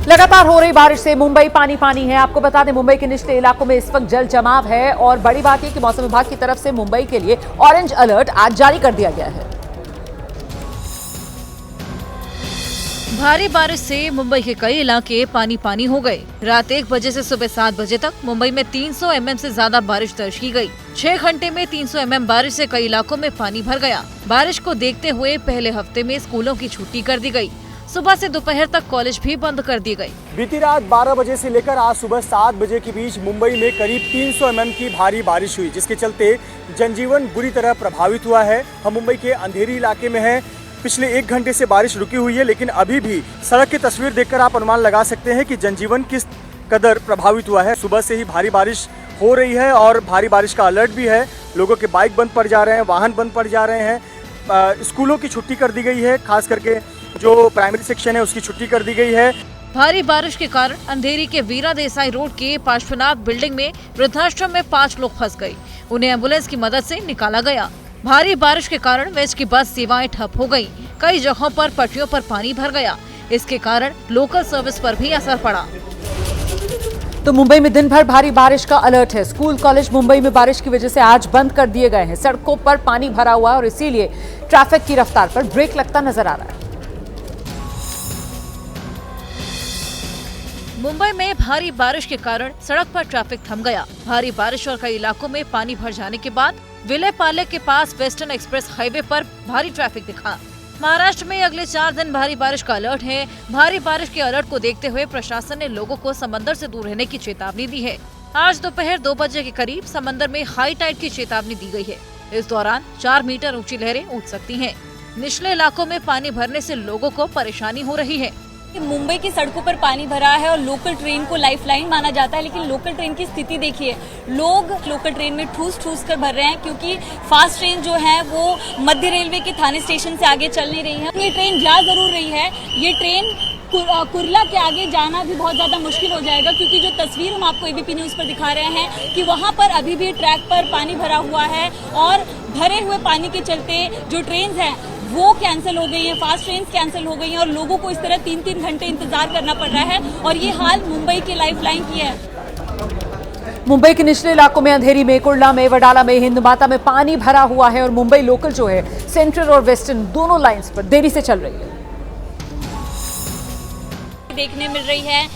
लगातार हो रही बारिश से मुंबई पानी पानी है। आपको बता दें, मुंबई के निचले इलाकों में इस वक्त जल जमाव है और बड़ी बात यह कि मौसम विभाग की तरफ से मुंबई के लिए ऑरेंज अलर्ट आज जारी कर दिया गया है। भारी बारिश से मुंबई के कई इलाके पानी पानी हो गए। रात 1 बजे से सुबह 7 बजे तक मुंबई में 300 mm से ज्यादा बारिश दर्ज की गई। 6 घंटे में 300 mm बारिश से कई इलाकों में पानी भर गया। बारिश को देखते हुए पहले हफ्ते में स्कूलों की छुट्टी कर दी गई। सुबह से दोपहर तक कॉलेज भी बंद कर दी गई। बीती रात 12 बजे से लेकर आज सुबह 7 बजे के बीच मुंबई में करीब 300 mm की भारी बारिश हुई, जिसके चलते जनजीवन बुरी तरह प्रभावित हुआ है। हम मुंबई के अंधेरी इलाके में हैं। पिछले 1 घंटे से बारिश रुकी हुई है, लेकिन अभी भी सड़क की तस्वीर देखकर आप अनुमान लगा सकते हैं कि जनजीवन किस कदर प्रभावित हुआ है। सुबह से ही भारी बारिश हो रही है और भारी बारिश का अलर्ट भी है। लोगों के बाइक बंद पड़ जा रहे हैं, वाहन बंद पड़ जा रहे हैं। स्कूलों की छुट्टी कर दी गई है, खास करके जो प्राइमरी सेक्शन है उसकी छुट्टी कर दी गई है। भारी बारिश के कारण अंधेरी के वीरा देसाई रोड के पार्श्वनाथ बिल्डिंग में वृद्धाश्रम में 5 लोग फंस गए। उन्हें एम्बुलेंस की मदद से निकाला गया। भारी बारिश के कारण वेज की बस सेवाएं ठप हो गयी। कई जगहों पर पटरियों पर पानी भर गया। इसके कारण लोकल सर्विस पर भी असर पड़ा। तो मुंबई में दिन भर भारी बारिश का अलर्ट है। स्कूल कॉलेज मुंबई में बारिश की वजह से आज बंद कर दिए गए हैं। सड़कों पर पानी भरा हुआ है और इसीलिए ट्रैफिक की रफ्तार पर ब्रेक लगता नजर आ रहा है। मुंबई में भारी बारिश के कारण सड़क पर ट्रैफिक थम गया। भारी बारिश और कई इलाकों में पानी भर जाने के बाद विले पार्ले के पास वेस्टर्न एक्सप्रेस हाईवे पर भारी ट्रैफिक दिखा। महाराष्ट्र में अगले 4 दिन भारी बारिश का अलर्ट है। भारी बारिश के अलर्ट को देखते हुए प्रशासन ने लोगों को समंदर से दूर रहने की चेतावनी दी है। आज दोपहर 2 बजे के करीब समंदर में हाई टाइड की चेतावनी दी गई है। इस दौरान 4 मीटर ऊंची लहरें उठ सकती हैं। निचले इलाकों में पानी भरने से लोगों को परेशानी हो रही है। मुंबई की सड़कों पर पानी भरा है और लोकल ट्रेन को लाइफलाइन माना जाता है, लेकिन लोकल ट्रेन की स्थिति देखिए। लोग लोकल ट्रेन में ठूस कर भर रहे हैं, क्योंकि फास्ट ट्रेन जो है वो मध्य रेलवे के थाने स्टेशन से आगे चल नहीं रही है। ये ट्रेन जा जरूर रही है। ये ट्रेन कुर्ला के आगे जाना भी बहुत ज्यादा मुश्किल हो जाएगा, क्योंकि जो तस्वीर हम आपको एबीपी न्यूज पर दिखा रहे हैं कि वहां पर अभी भी ट्रैक पर पानी भरा हुआ है और भरे हुए पानी के चलते जो ट्रेन है वो कैंसिल हो गई है, फास्ट ट्रेन कैंसिल हो गई हैं और लोगों को इस तरह 3-3 घंटे इंतजार करना पड़ रहा है। और ये हाल मुंबई के लाइफलाइन की है। मुंबई के निचले इलाकों में अंधेरी में, कुर्ला में, वडाला में, हिंद माता में पानी भरा हुआ है और मुंबई लोकल जो है सेंट्रल और वेस्टर्न दोनों लाइंस पर देरी से चल रही है। देखने मिल रही है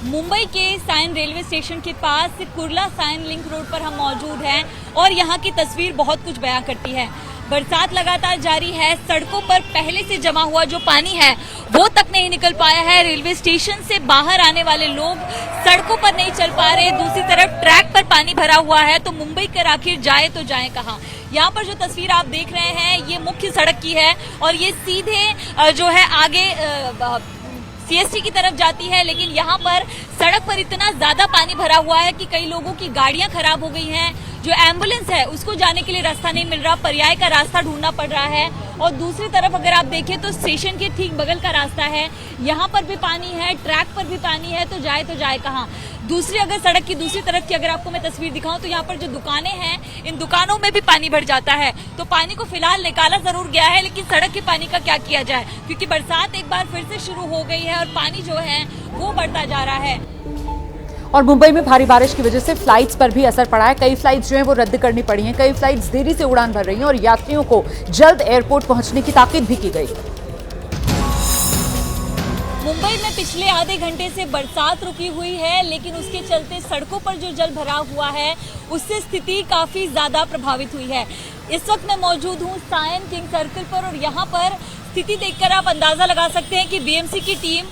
मुंबई के साइन रेलवे स्टेशन के पास कुर्ला साइन लिंक रोड पर हम मौजूद हैं और यहाँ की तस्वीर बहुत कुछ बयां करती है। बरसात लगातार जारी है। सड़कों पर पहले से जमा हुआ जो पानी है वो तक नहीं निकल पाया है। रेलवे स्टेशन से बाहर आने वाले लोग सड़कों पर नहीं चल पा रहे। दूसरी तरफ ट्रैक पर पानी भरा हुआ है, तो मुंबई कर आखिर जाए तो जाए कहाँ। यहाँ पर जो तस्वीर आप देख रहे हैं ये मुख्य सड़क की है और ये सीधे जो है आगे सीएसटी की तरफ जाती है, लेकिन यहाँ पर सड़क पर इतना ज्यादा पानी भरा हुआ है कि कई लोगों की गाड़ियां खराब हो गई हैं। जो एम्बुलेंस है उसको जाने के लिए रास्ता नहीं मिल रहा, पर्याय का रास्ता ढूंढना पड़ रहा है। और दूसरी तरफ अगर आप देखें तो स्टेशन के ठीक बगल का रास्ता है, यहाँ पर भी पानी है, ट्रैक पर भी पानी है, तो जाए कहाँ। दूसरी अगर सड़क की दूसरी तरफ की अगर आपको मैं तस्वीर दिखाऊं तो यहाँ पर जो दुकानें हैं इन दुकानों में भी पानी भर जाता है। तो पानी को फिलहाल निकाला जरूर गया है, लेकिन सड़क के पानी का क्या किया जाए, क्योंकि बरसात एक बार फिर से शुरू हो गई है और पानी जो है वो बढ़ता जा रहा है। और मुंबई में भारी बारिश की वजह से फ्लाइट्स पर भी असर पड़ा है। कई फ्लाइट्स जो हैं वो रद्द करनी पड़ी हैं। कई फ्लाइट्स देरी से उड़ान भर रही हैं और यात्रियों को जल्द एयरपोर्ट पहुंचने की ताकीद भी की गई। मुंबई में पिछले आधे घंटे से बरसात रुकी हुई है, लेकिन उसके चलते सड़कों पर जो जल भरा हुआ है उससे स्थिति काफी ज्यादा प्रभावित हुई है। इस वक्त मैं मौजूद हूँ सायन किंग सर्कल पर और यहाँ पर स्थिति देखकर आप अंदाजा लगा सकते हैं कि बीएमसी की टीम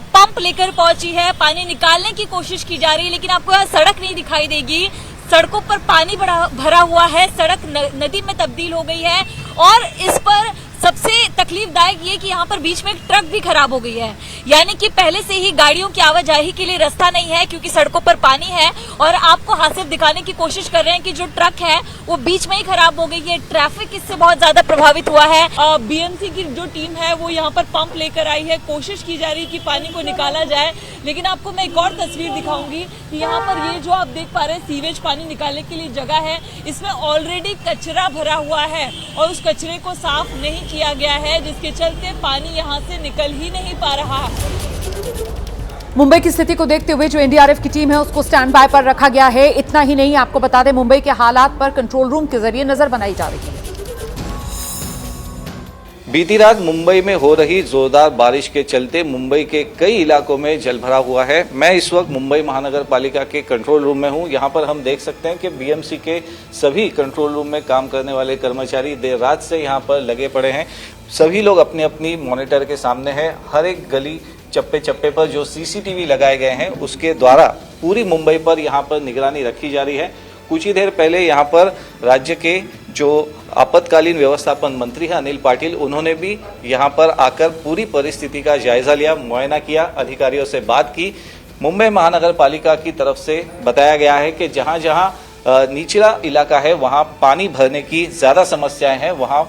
पंप लेकर पहुंची है। पानी निकालने की कोशिश की जा रही है, लेकिन आपको यहाँ सड़क नहीं दिखाई देगी। सड़कों पर पानी भरा हुआ है, सड़क नदी में तब्दील हो गई है और इस पर सबसे तकलीफदायक ये कि यहाँ पर बीच में एक ट्रक भी खराब हो गई है, यानी कि पहले से ही गाड़ियों की आवाजाही के लिए रास्ता नहीं है, क्योंकि सड़कों पर पानी है। और आपको हासिल दिखाने की कोशिश कर रहे हैं कि जो ट्रक है वो बीच में ही खराब हो गई है। ट्रैफिक इससे बहुत ज्यादा प्रभावित हुआ है। बीएमसी की जो टीम है वो यहाँ पर पंप लेकर आई है, कोशिश की जा रही है कि पानी को निकाला जाए। लेकिन आपको मैं एक और तस्वीर दिखाऊंगी कि यहाँ पर ये जो आप देख पा रहे हैं सीवेज पानी निकालने के लिए जगह है, इसमें ऑलरेडी कचरा भरा हुआ है और उस कचरे को साफ नहीं किया गया है, जिसके चलते पानी यहाँ से निकल ही नहीं पा रहा। मुंबई की स्थिति को देखते हुए जो एनडीआरएफ की टीम है उसको स्टैंड बाय पर रखा गया है। इतना ही नहीं, आपको बता दें मुंबई के हालात पर कंट्रोल रूम के जरिए नजर बनाई जा रही है। बीती रात मुंबई में हो रही जोरदार बारिश के चलते मुंबई के कई इलाकों में जलभराव हुआ है। मैं इस वक्त मुंबई महानगर पालिका के कंट्रोल रूम में हूं। यहां पर हम देख सकते हैं कि बीएमसी के सभी कंट्रोल रूम में काम करने वाले कर्मचारी देर रात से यहां पर लगे पड़े हैं। सभी लोग अपनी अपनी मॉनिटर के सामने हैं। हर एक गली चप्पे चप्पे पर जो सीसीटीवी लगाए गए हैं उसके द्वारा पूरी मुंबई पर यहाँ पर निगरानी रखी जा रही है। कुछ ही देर पहले यहाँ पर राज्य के जो आपातकालीन व्यवस्थापन मंत्री हैं अनिल पाटिल, उन्होंने भी यहाँ पर आकर पूरी परिस्थिति का जायजा लिया, मुआयना किया, अधिकारियों से बात की। मुंबई महानगर पालिका की तरफ से बताया गया है कि जहाँ जहाँ निचला इलाका है वहाँ पानी भरने की ज़्यादा समस्याएं हैं, वहाँ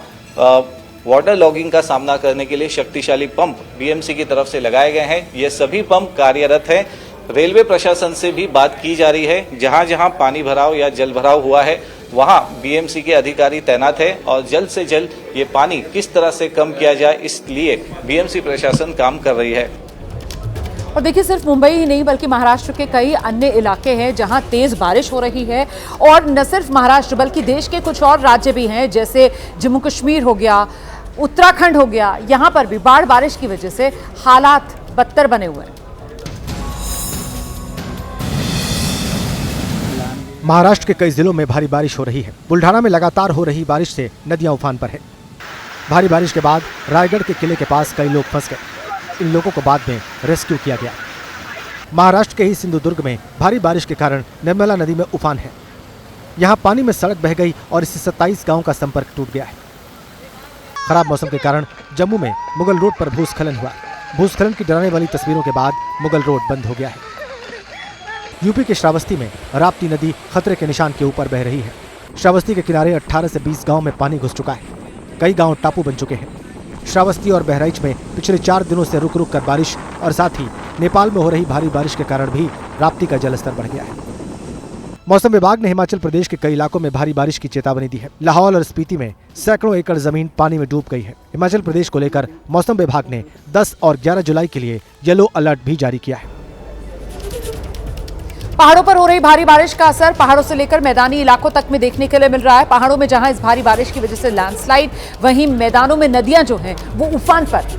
वाटर लॉगिंग का सामना करने के लिए शक्तिशाली पंप बीएमसी की तरफ से लगाए गए हैं। ये सभी पंप कार्यरत हैं। रेलवे प्रशासन से भी बात की जा रही है। जहां जहां पानी भराव या जल भराव हुआ है वहां बीएमसी के अधिकारी तैनात है और जल्द से जल्द ये पानी किस तरह से कम किया जाए इसलिए बीएमसी प्रशासन काम कर रही है। और देखिए, सिर्फ मुंबई ही नहीं बल्कि महाराष्ट्र के कई अन्य इलाके हैं जहां तेज बारिश हो रही है। और न सिर्फ महाराष्ट्र बल्कि देश के कुछ और राज्य भी हैं, जैसे जम्मू कश्मीर हो गया, उत्तराखंड हो गया। यहां पर भी बाढ़ बारिश की वजह से हालात बदतर बने हुए हैं। महाराष्ट्र के कई जिलों में भारी बारिश हो रही है। बुल्ढाना में लगातार हो रही बारिश से नदियां उफान पर है। भारी बारिश के बाद रायगढ़ के किले के पास कई लोग फंस गए। इन लोगों को बाद में रेस्क्यू किया गया। महाराष्ट्र के ही सिंधुदुर्ग में भारी बारिश के कारण निर्मला नदी में उफान है। यहाँ पानी में सड़क बह गई और इससे 27 गाँव का संपर्क टूट गया है। खराब मौसम के कारण जम्मू में मुगल रोड पर भूस्खलन हुआ। भूस्खलन की डराने वाली तस्वीरों के बाद मुगल रोड बंद हो गया है। यूपी के श्रावस्ती में राप्ती नदी खतरे के निशान के ऊपर बह रही है। श्रावस्ती के किनारे 18 से 20 गांव में पानी घुस चुका है। कई गांव टापू बन चुके हैं। श्रावस्ती और बहराइच में पिछले 4 दिनों से रुक रुक कर बारिश और साथ ही नेपाल में हो रही भारी बारिश के कारण भी राप्ती का जलस्तर बढ़ गया है। मौसम विभाग ने हिमाचल प्रदेश के कई इलाकों में भारी बारिश की चेतावनी दी है। लाहौल और स्पीति में सैकड़ों एकड़ जमीन पानी में डूब गई है। हिमाचल प्रदेश को लेकर मौसम विभाग ने 10 और 11 जुलाई के लिए येलो अलर्ट भी जारी किया है। पहाड़ों पर हो रही भारी बारिश का असर पहाड़ों से लेकर मैदानी इलाकों तक में देखने के लिए मिल रहा है। पहाड़ों में जहां इस भारी बारिश की वजह से लैंडस्लाइड, वहीं मैदानों में नदियां जो हैं वो उफान पर।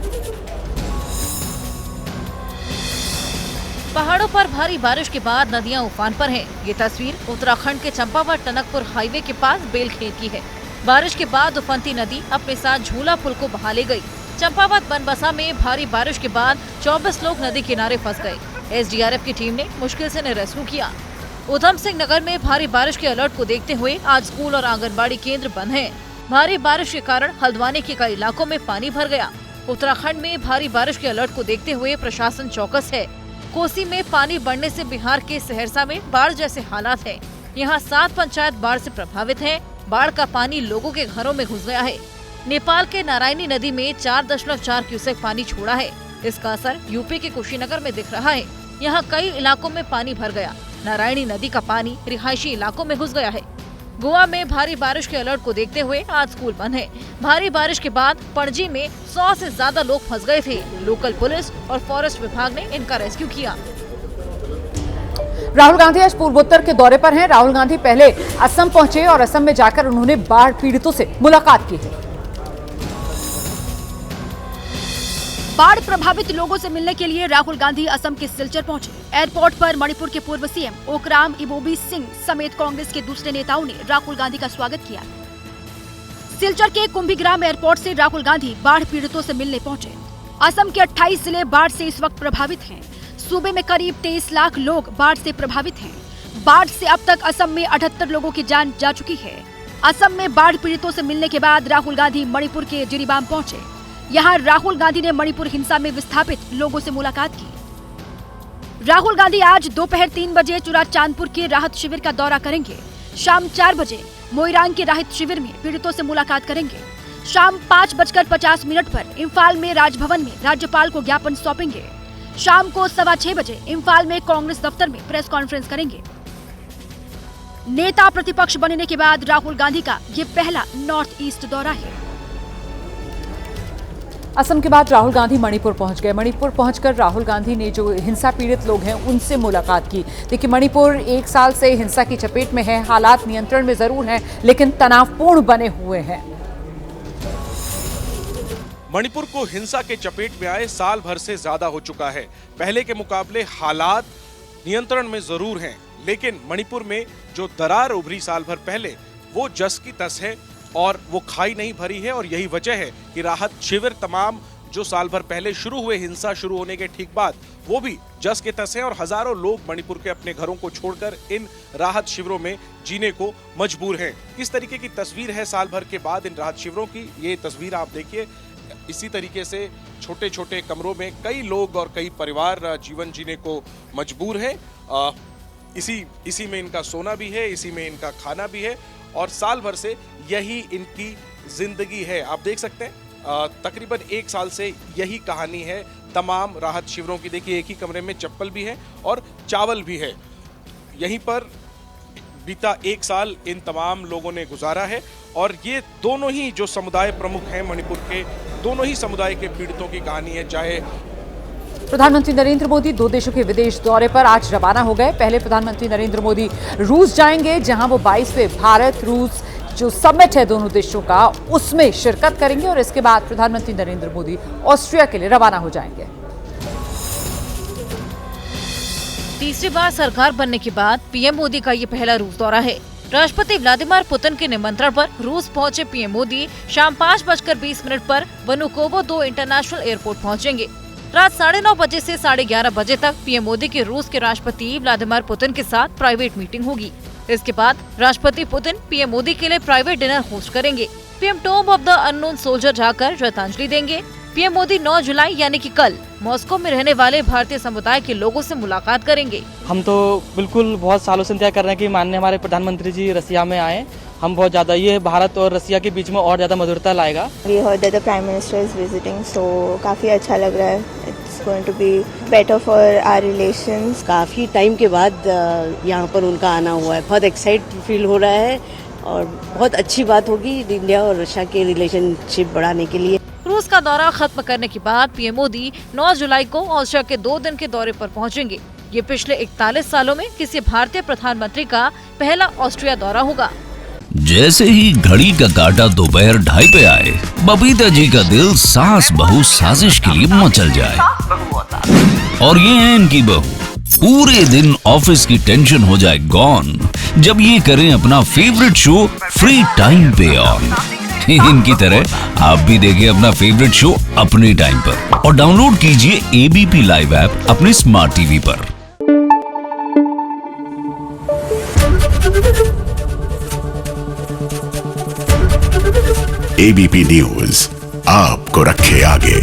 पहाड़ों पर भारी बारिश के बाद नदियां उफान पर हैं। ये तस्वीर उत्तराखंड के चंपावत टनकपुर हाईवे के पास बेलखेत की है। बारिश के बाद उफनती नदी अपने साथ झूला पुल को बहा ले गई। चंपावत बनबसा में भारी बारिश के बाद 24 लोग नदी किनारे फंस गए। एसडीआरएफ की टीम ने मुश्किल से रेस्क्यू किया। उधम सिंह नगर में भारी बारिश के अलर्ट को देखते हुए आज स्कूल और आंगनबाड़ी केंद्र बंद हैं। भारी बारिश के कारण हल्द्वानी के कई इलाकों में पानी भर गया। उत्तराखंड में भारी बारिश के अलर्ट को देखते हुए प्रशासन चौकस है। कोसी में पानी बढ़ने से बिहार के सहरसा में बाढ़ जैसे हालात है। यहाँ 7 पंचायत बाढ़ से प्रभावित हैं। बाढ़ का पानी लोगों के घरों में घुस गया है। नेपाल के नारायणी नदी में 4.4 क्यूसेक पानी छोड़ा है। इसका असर यूपी के कुशीनगर में दिख रहा है। यहाँ कई इलाकों में पानी भर गया। नारायणी नदी का पानी रिहायशी इलाकों में घुस गया है। गोवा में भारी बारिश के अलर्ट को देखते हुए आज स्कूल बंद है। भारी बारिश के बाद पणजी में 100 से ज्यादा लोग फंस गए थे। लोकल पुलिस और फॉरेस्ट विभाग ने इनका रेस्क्यू किया। राहुल गांधी आज पूर्वोत्तर के दौरे पर हैं। राहुल गांधी पहले असम पहुंचे और असम में जाकर उन्होंने बाढ़ पीड़ितों से मुलाकात की है। बाढ़ प्रभावित लोगों से मिलने के लिए राहुल गांधी असम के सिलचर पहुंचे। एयरपोर्ट पर मणिपुर के पूर्व सीएम ओकराम इबोबी सिंह समेत कांग्रेस के दूसरे नेताओं ने राहुल गांधी का स्वागत किया। सिलचर के कुंभीग्राम एयरपोर्ट से राहुल गांधी बाढ़ पीड़ितों से मिलने पहुंचे। असम के 28 जिले बाढ़ से इस वक्त प्रभावित हैं। सूबे में करीब 23 लाख लोग बाढ़ से प्रभावित हैं। बाढ़ से अब तक असम में 78 लोगों की जान जा चुकी है। असम में बाढ़ पीड़ितों से मिलने के बाद राहुल गांधी मणिपुर के जिरीबाम पहुंचे। यहाँ राहुल गांधी ने मणिपुर हिंसा में विस्थापित लोगों से मुलाकात की। राहुल गांधी आज दोपहर 3 बजे चुराचांदपुर के राहत शिविर का दौरा करेंगे। शाम 4 बजे मोइरांग के राहत शिविर में पीड़ितों से मुलाकात करेंगे। शाम 5:50 पर इम्फाल में राजभवन में राज्यपाल को ज्ञापन सौंपेंगे। शाम को 6:15 बजे इम्फाल में कांग्रेस दफ्तर में प्रेस कॉन्फ्रेंस करेंगे। नेता प्रतिपक्ष बनने के बाद राहुल गांधी का ये पहला नॉर्थ ईस्ट दौरा है। असम के बाद राहुल गांधी मणिपुर पहुंच गए। मणिपुर पहुंचकर राहुल गांधी ने जो हिंसा पीड़ित लोग हैं उनसे मुलाकात की। देखिए, मणिपुर 1 साल से हिंसा की चपेट में है। हालात नियंत्रण में जरूर हैं, लेकिन तनावपूर्ण बने हुए हैं। मणिपुर को हिंसा के चपेट में आए साल भर से ज्यादा हो चुका है। पहले के मुकाबले हालात नियंत्रण में जरूर हैं, लेकिन मणिपुर में जो दरार उभरी साल भर पहले वो जस की तस है और वो खाई नहीं भरी है। और यही वजह है कि राहत शिविर तमाम जो साल भर पहले शुरू हुए हिंसा शुरू होने के ठीक बाद वो भी जस के तस हैं और हजारों लोग मणिपुर के अपने घरों को छोड़कर इन राहत शिविरों में जीने को मजबूर हैं। किस तरीके की तस्वीर है साल भर के बाद इन राहत शिविरों की, ये तस्वीर आप देखिए। इसी तरीके से छोटे छोटे कमरों में कई लोग और कई परिवार जीवन जीने को मजबूर हैं। इसी में इनका सोना भी है, इसी में इनका खाना भी है और साल भर से यही इनकी जिंदगी है। आप देख सकते हैं तकरीबन 1 साल से यही कहानी है तमाम राहत शिविरों की। देखिए, एक ही कमरे में चप्पल भी है और चावल भी है। यहीं पर बीता 1 साल इन तमाम लोगों ने गुजारा है और ये दोनों ही जो समुदाय प्रमुख हैं मणिपुर के, दोनों ही समुदाय के पीड़ितों की कहानी है। चाहे प्रधानमंत्री नरेंद्र मोदी 2 देशों के विदेश दौरे पर आज रवाना हो गए। पहले प्रधानमंत्री नरेंद्र मोदी रूस जाएंगे, जहां वो 22वें भारत रूस जो समिट है दोनों देशों का, उसमें शिरकत करेंगे और इसके बाद प्रधानमंत्री नरेंद्र मोदी ऑस्ट्रिया के लिए रवाना हो जाएंगे। तीसरी बार सरकार बनने के बाद पीएम मोदी का ये पहला रूस दौरा है। राष्ट्रपति व्लादिमीर पुतिन के निमंत्रण पर रूस पहुंचे पीएम मोदी शाम 5:20 पर वनुकोवो 2 इंटरनेशनल एयरपोर्ट पहुंचेंगे। रात 9:30 बजे से 11:30 बजे तक पीएम मोदी के रूस के राष्ट्रपति व्लादिमीर पुतिन के साथ प्राइवेट मीटिंग होगी। इसके बाद राष्ट्रपति पुतिन पीएम मोदी के लिए प्राइवेट डिनर होस्ट करेंगे। PM tomb of the unknown soldier जाकर श्रद्धांजलि देंगे। पीएम मोदी 9 जुलाई यानी कि कल मॉस्को में रहने वाले भारतीय समुदाय के लोगों से मुलाकात करेंगे। हम तो बिल्कुल बहुत सालों से इंतजार कर रहे हैं कि माननीय हमारे प्रधानमंत्री जी रसिया में आए। हम बहुत ज़्यादा, ये भारत और रसिया के बीच में और ज़्यादा मधुरता लाएगा। We heard that the Prime Minister is visiting, so काफ़ी अच्छा लग रहा है। It's going to be better for our relations. काफ़ी टाइम के बाद यहाँ पर उनका आना हुआ है, बहुत एक्साइट फील हो रहा है और बहुत अच्छी बात होगी इंडिया और रशिया के रिलेशनशिप बढ़ाने के लिए। रूस का दौरा खत्म करने के बाद पीएम मोदी 9 जुलाई को ऑस्ट्रिया के 2 दिन के दौरे पर पहुंचेंगे। ये पिछले 41 सालों में किसी भारतीय प्रधानमंत्री का पहला ऑस्ट्रिया दौरा होगा। जैसे ही घड़ी का काटा दोपहर 2:30 पे आए, बबीता जी का दिल सास बहू साजिश के लिए मचल जाए। और ये है इनकी बहू, पूरे दिन ऑफिस की टेंशन हो जाए गॉन जब ये करें अपना फेवरेट शो फ्री टाइम पे ऑन। इनकी तरह आप भी देखिए अपना फेवरेट शो अपने टाइम पर और डाउनलोड कीजिए एबीपी लाइव ऐप अपने स्मार्ट टीवी पर। एबीपी न्यूज आपको रखे आगे।